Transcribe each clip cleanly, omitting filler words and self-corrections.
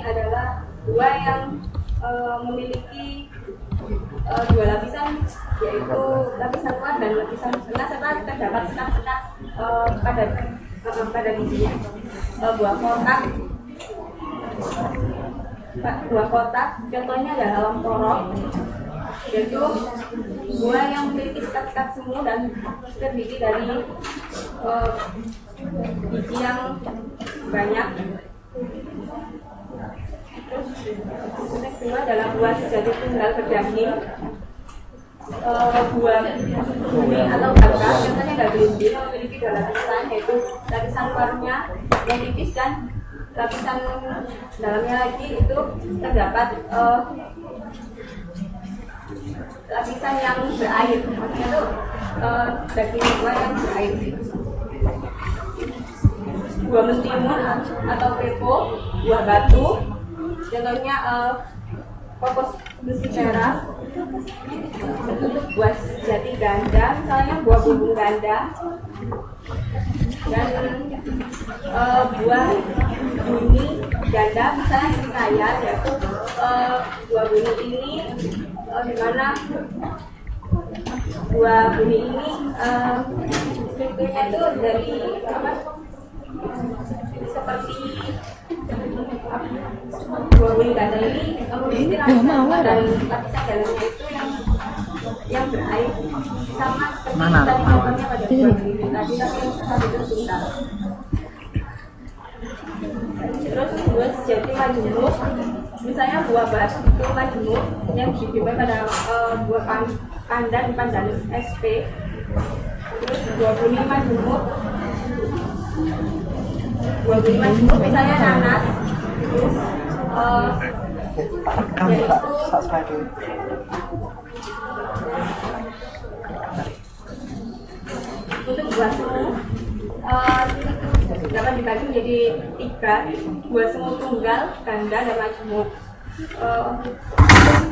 adalah buah yang memiliki dua lapisan, yaitu lapisan luar dan lapisan tengah, serta terdapat sekat-sekat pada bijinya. Buah kotak contohnya adalah longkorok, yaitu buah yang memiliki sekat-sekat semu dan terdiri dari biji yang banyak. Terus yang kedua adalah buah sejati tunggal berdaging. Buah bumi atau gabah, contohnya gabah memiliki dua lapisan, yaitu lapisan luarnya yang tipis dan lapisan dalamnya lagi itu terdapat lapisan yang berair, maksudnya itu daging buah yang berair. Buah mentimun atau pepo, buah batu, contohnya kokos besi perak. Untuk buah jati ganda, misalnya buah bumbung ganda, dan buah buni ganda misalnya di saya, yaitu buah buni ini dimana buah buni ini strukturnya itu dari seperti buah buni ganda ini memiliki lapisan dan lapisan dalamnya itu yang berair, sama seperti tadi contohnya pada buah buni tadi, tapi yang satu itu tunggal. Terus buah sejati majemuk, misalnya buah batu majemuk yang dijumpai pada buah pandan di Pandanus SP. Terus buah buni majemuk, misalnya nanas. Untuk buah semu dapat dibagi menjadi 3, buah semu tunggal, ganda, dan majemuk.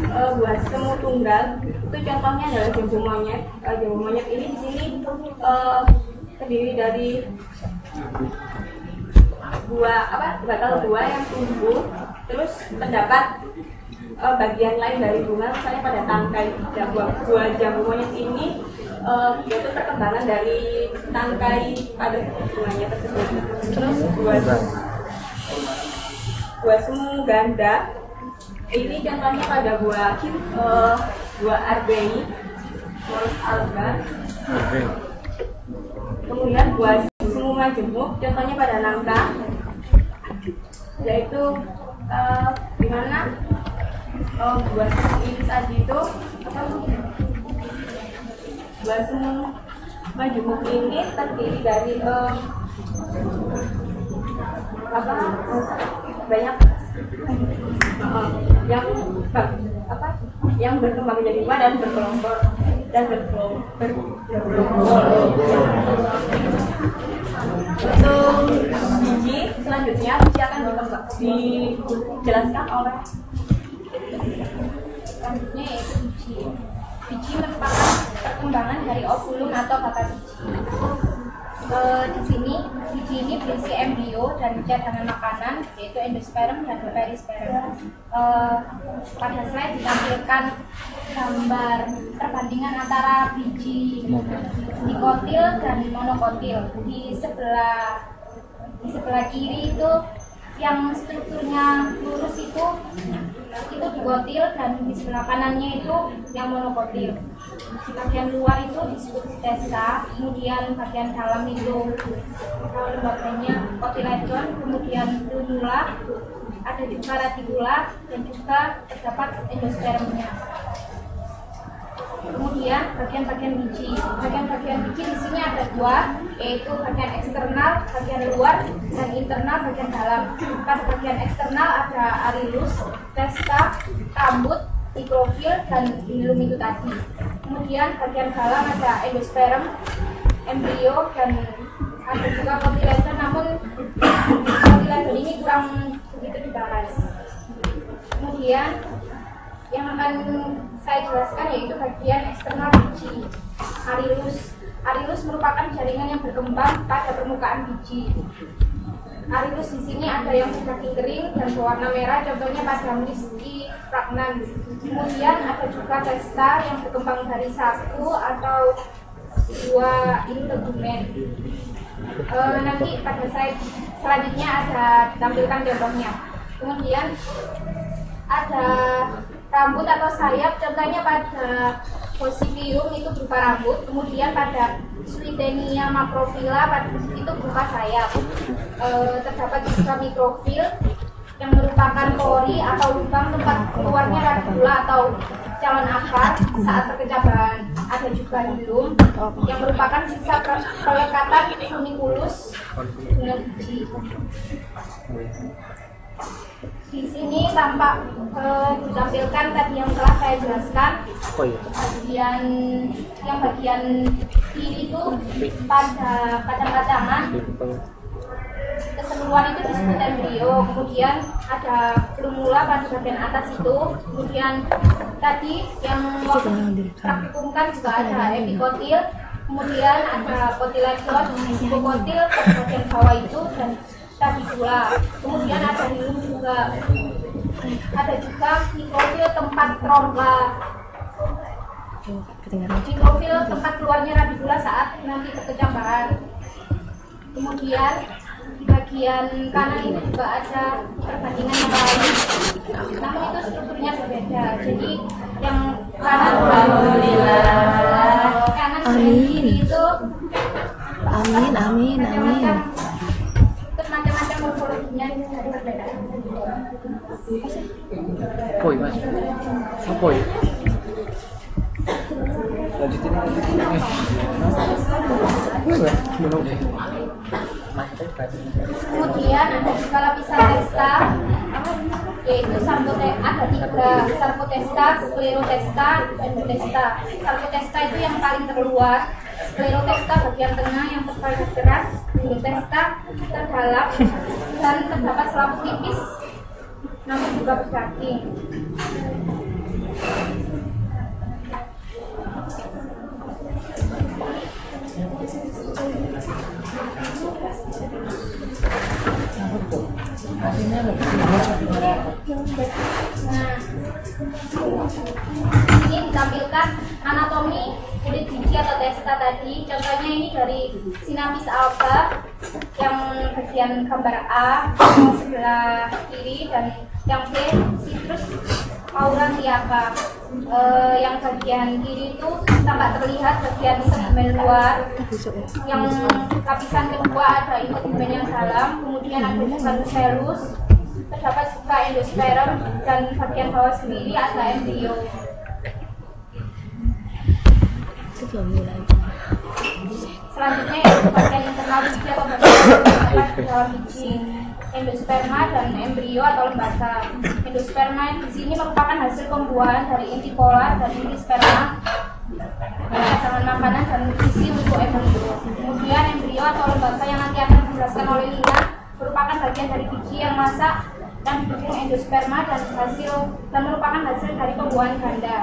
Buah semu tunggal itu contohnya adalah jambu monyet. Jambu monyet ini di sini terdiri dari bakal buah yang tumbuh, terus terdapat bagian lain dari bunga, misalnya pada tangkai. Buah jambu monyet ini yaitu perkembangan dari tangkai pada bunganya tersebut. Terus buah semu ganda ini contohnya pada buah arbei, Morus alba. Kemudian buah semu majemuk contohnya pada nangka, yaitu di mana buah semu ini tadi itu buah semu majemuk ini terdiri dari banyak yang berkembang menjadi buah dan berkelompok Untuk biji selanjutnya akan dijelaskan oleh selanjutnya, yaitu biji. Biji merupakan perkembangan dari ovulum atau kata biji. Di sini biji ini berisi embrio dan cadangan makanan, yaitu endosperm dan perisperm. Pada slide ditampilkan gambar perbandingan antara biji dikotil dan monokotil. Di sebelah kiri itu yang strukturnya lurus itu dikotil, dan di sebelah kanannya itu yang monokotil. Di bagian luar itu disebut testa, kemudian bagian dalam itu lembaganya kotiledon, kemudian lunula, ada juga radicula, dan juga terdapat endospermnya. Kemudian bagian-bagian biji. Bagian-bagian biji di sini ada 2, yaitu bagian eksternal, bagian luar, dan internal, bagian dalam. Pada bagian eksternal ada arilus, testa, rambut, mikrofil, dan hilum itu tadi. Kemudian bagian dalam ada endosperm, embrio, dan ada juga kotiledon, namun kotiledon ini kurang begitu dibahas. Kemudian yang akan saya jelaskan yaitu bagian eksternal biji, arilus. Arilus merupakan jaringan yang berkembang pada permukaan biji. arilus di sini ada yang daging kering dan berwarna merah, contohnya pada Misty fragrans. Kemudian ada juga testa yang berkembang dari satu atau dua integumen. Nanti pada slide selanjutnya ada ditampilkan contohnya. Kemudian ada rambut atau sayap, contohnya pada Gossypium itu berupa rambut, kemudian pada Swietenia macrophylla itu berupa sayap. Terdapat juga mikrofil yang merupakan pori atau lubang tempat keluarnya radikula atau calon akar saat terkecah bahan. Ada juga hilum yang merupakan sisa pelekatan funiculus dengan biji. Di sini tampak ditampilkan tadi yang telah saya jelaskan. Bagian kiri itu pada kacang-kacangan, keseluruhan itu disebut embrio. Kemudian ada plumula pada bagian atas itu. Kemudian tadi yang praktikumkan juga ada epikotil. Kemudian ada kotiledon, hipokotil pada bagian bawah itu, dan tadi pula. Kemudian ada hilum juga. Ada juga mikrofil tempat trompa. Mikrofil tempat keluarnya radikula saat nanti terkecah bahan. Kemudian di bagian kanan itu juga ada perbandingan yang lain, namun itu strukturnya berbeda. Jadi yang kanan kanan kiri itu amin. terus macam-macam morfologinya itu ada perbedaan. Poi mas, poi. Lanjutin. Kemudian ada juga lapisan testa, yaitu ada tiga, sarcotesta, sclerotesta, endotesta. Sarcotesta itu yang paling terluar, sclerotesta bagian tengah yang terpaling keras, endotesta terdalam, dan terdapat selaput tipis namun juga berdaging. Ini ditampilkan anatomi kulit biji atau testa tadi. Contohnya ini dari Sinapis alba yang bagian gambar A yang sebelah kiri, dan yang B Citrus aurantiaca. Yang bagian kiri itu tampak terlihat bagian segmen luar. Yang lapisan kedua ada integumen yang dalam, kemudian ada juga nucellus, terdapat juga endosperm, dan bagian bawah sendiri ada embrio. Selanjutnya yaitu bagian internal biji atau bagian di dalam biji, endosperma dan embrio atau lembaga. Endosperma di sini merupakan hasil pembuahan dari inti polar dan inti sperma, pasangan makanan dan nutrisi untuk embrio. Kemudian embrio atau lembaga yang nanti akan dijelaskan oleh Lina merupakan bagian dari biji yang masak dan didukung endosperma dan merupakan hasil dari pembuahan ganda.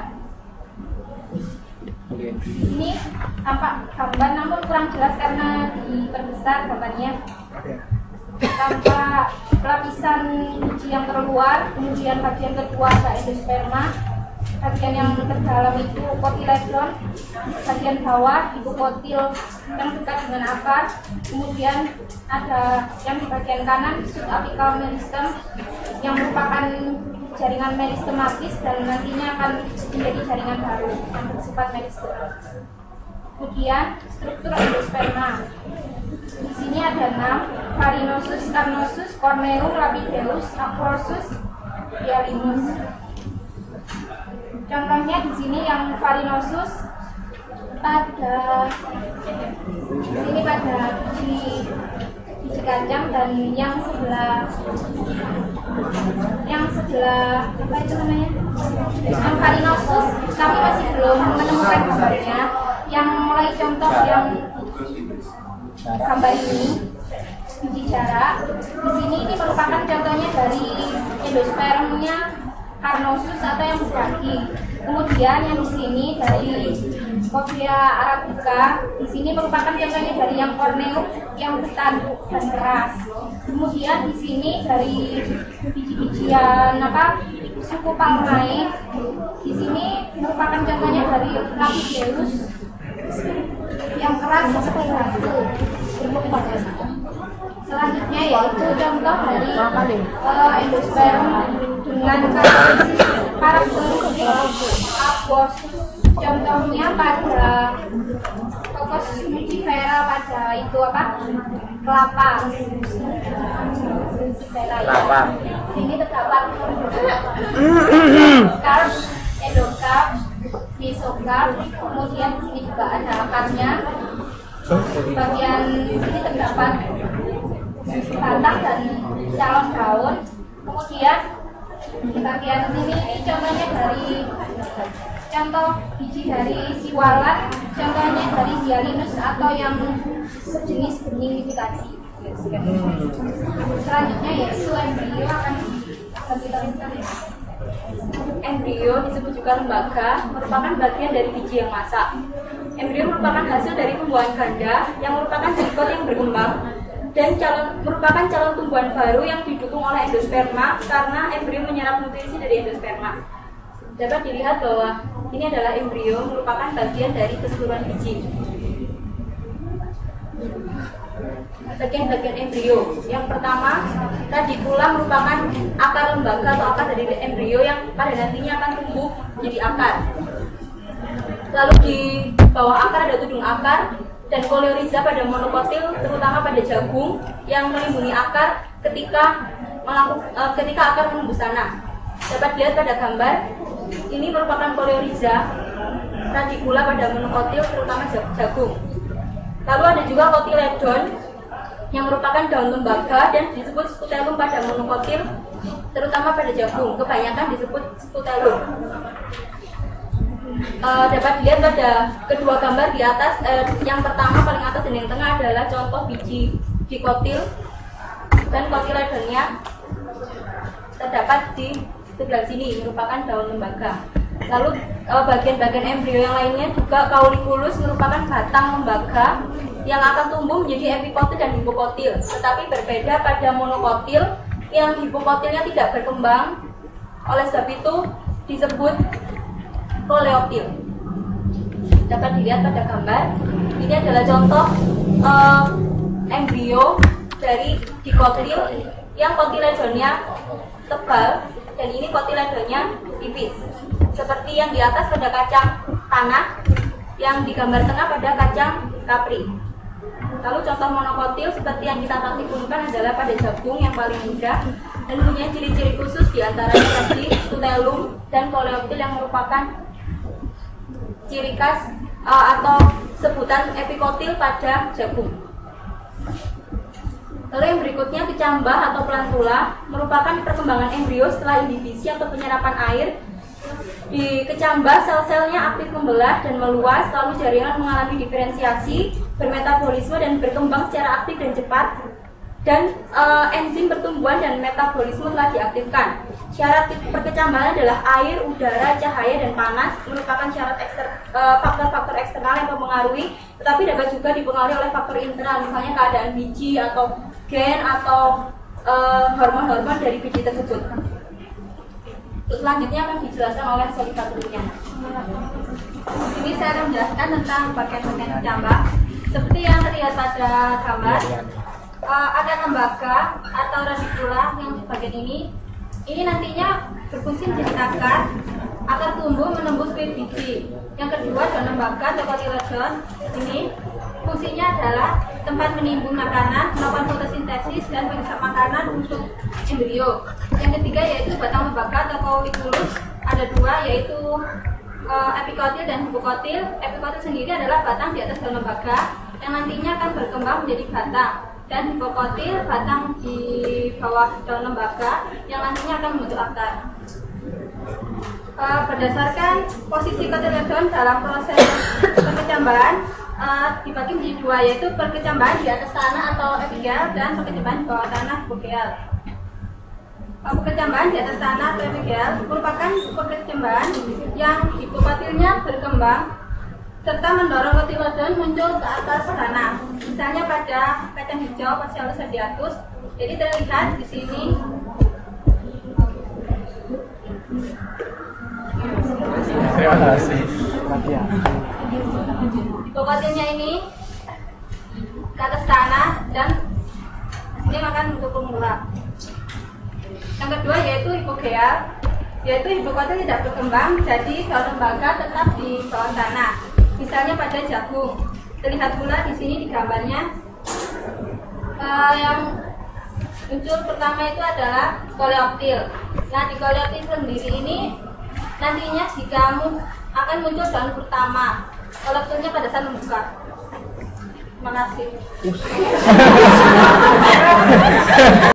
Ini tampak gambar namun kurang jelas karena diperbesar gambarnya. Tampak lapisan biji yang terluar, kemudian bagian kedua ada endosperma, bagian yang terdalam itu kotiledon, bagian bawah hipokotil yang dekat dengan akar, kemudian ada yang di bagian kanan subapical meristem yang merupakan jaringan meristematis dan nantinya akan menjadi jaringan baru yang bersifat meristem. Kemudian struktur endosperma. Di sini ada 6: Farinosus, Carnosus, Corneum, Lapideus, Aplorsus, Hyalimus. Contohnya di sini yang Farinosus pada biji kacang, dan yang sebelah apa itu namanya? Yang Farinosus kami masih belum menemukan gambarnya. Yang mulai contoh yang gambar ini biji jarak. Di sini ini merupakan contohnya dari endospermnya carnosus atau yang berdaging. Kemudian yang di sini dari Copia arabica, di sini merupakan contohnya dari yang corneum yang bertanduk dan keras. Kemudian di sini dari biji-bijian suku palmae. Di sini merupakan contohnya dari Lepidolus yang keras seperti batu. Selanjutnya yaitu contoh dari endosperm dengan karakteristik apos. Contohnya pada Cocos nugifera pada itu kelapa. Kelapa. Sini terdapat carp, endocarp, mesocarp. Kemudian di sini juga ada akarnya. Bagian sini terdapat batang dan calon daun. Kemudian di bagian sini ini contohnya dari contoh biji dari siwalan, contohnya dari Hyalynus atau yang sejenis bening itu tadi. Selanjutnya yaitu embrio akan diteruskan. Embrio disebut juga lembaga, merupakan bagian dari biji yang masak. Embrio merupakan hasil dari tumbuhan ganda yang merupakan zigot yang berkembang dan merupakan calon tumbuhan baru yang didukung oleh endosperma karena embrio menyerap nutrisi dari endosperma. Dapat dilihat bahwa ini adalah embrio merupakan bagian dari keseluruhan biji. Bagian-bagian embrio. Yang pertama, radicula merupakan akar lembaga atau akar dari embrio yang pada nantinya akan tumbuh menjadi akar. Lalu di bawah akar ada tudung akar dan koleoriza pada monokotil, terutama pada jagung yang melindungi akar ketika akar menembus tanah. Dapat dilihat pada gambar, ini merupakan koleoriza radicula pada monokotil, terutama jagung. Lalu ada juga kotiledon yang merupakan daun lembaga dan disebut scutellum pada monokotil, terutama pada jagung. Kebanyakan disebut scutellum. Dapat dilihat pada kedua gambar di atas, yang pertama paling atas dan yang tengah adalah contoh biji dikotil dan kotiledonnya terdapat di sebelah sini, merupakan daun lembaga. Lalu bagian-bagian embrio yang lainnya juga Cauliculus merupakan batang lembaga yang akan tumbuh menjadi epikotil dan hipokotil. Tetapi berbeda pada monokotil yang hipokotilnya tidak berkembang, oleh sebab itu disebut koleoptil. Dapat dilihat pada gambar, ini adalah contoh embrio dari dikotil yang kotiledonnya tebal dan ini kotiledonnya tipis, seperti yang di atas pada kacang tanah, yang di gambar tengah pada kacang kapri. Lalu contoh monokotil seperti yang kita taktikunkan adalah pada jagung yang paling mudah dan punya ciri-ciri khusus diantaranya tadi scutellum dan koleoptil yang merupakan ciri khas atau sebutan epikotil pada jagung. Lalu yang berikutnya kecambah atau plantula merupakan perkembangan embrio setelah indivisi atau penyerapan air. Di kecambah sel-selnya aktif membelah dan meluas, lalu jaringan mengalami diferensiasi, bermetabolisme dan berkembang secara aktif dan cepat. Dan enzim pertumbuhan dan metabolisme telah diaktifkan. Syarat perkecambahan adalah air, udara, cahaya, dan panas merupakan syarat faktor-faktor eksternal yang mempengaruhi, tetapi dapat juga dipengaruhi oleh faktor internal, misalnya keadaan biji atau gen atau hormon-hormon dari biji tersebut. Selanjutnya akan dijelaskan oleh Solivaturnya. Ini saya akan menjelaskan tentang bagian-bagian kecambah. Seperti yang terlihat pada gambar, ada lembaga atau radicula yang di bagian ini nantinya berfungsi menjadi akar tumbuh menembus kulit biji. Yang kedua daun lembaga atau kotiledon ini fungsinya adalah tempat menimbun makanan, melakukan fotosintesis dan menghisap makanan untuk embrio. Yang ketiga yaitu batang lembaga atau Cauliculus, ada dua yaitu epikotil dan hipokotil. Epikotil sendiri adalah batang di atas daun lembaga yang nantinya akan berkembang menjadi batang, dan hipokotil batang di bawah daun lembaga yang nantinya akan membentuk akar. Berdasarkan posisi kotiledon dalam proses perkecambahan dibagi menjadi dua, yaitu perkecambahan di atas tanah atau epigeal dan perkecambahan di bawah tanah hipogeal. Perkecambahan di atas tanah trapegel merupakan perkecambahan yang hipokotilnya berkembang serta mendorong kotilodon muncul ke atas tanah. Misalnya pada kacang hijau Phaseolus radiatus, jadi terlihat di sini. Terima kasih. Hipokotilnya ini ke atas tanah dan ini akan untuk menguap. Yang kedua yaitu hipogea, yaitu hipokotil tidak berkembang, jadi daun lembaga tetap di bawah tanah. Misalnya pada jagung, terlihat pula di sini di gambarnya. Yang muncul pertama itu adalah koleoptil. Nah, di koleoptil sendiri ini nantinya jika akan muncul daun pertama, koleoptilnya pada saat membuka. Terima kasih.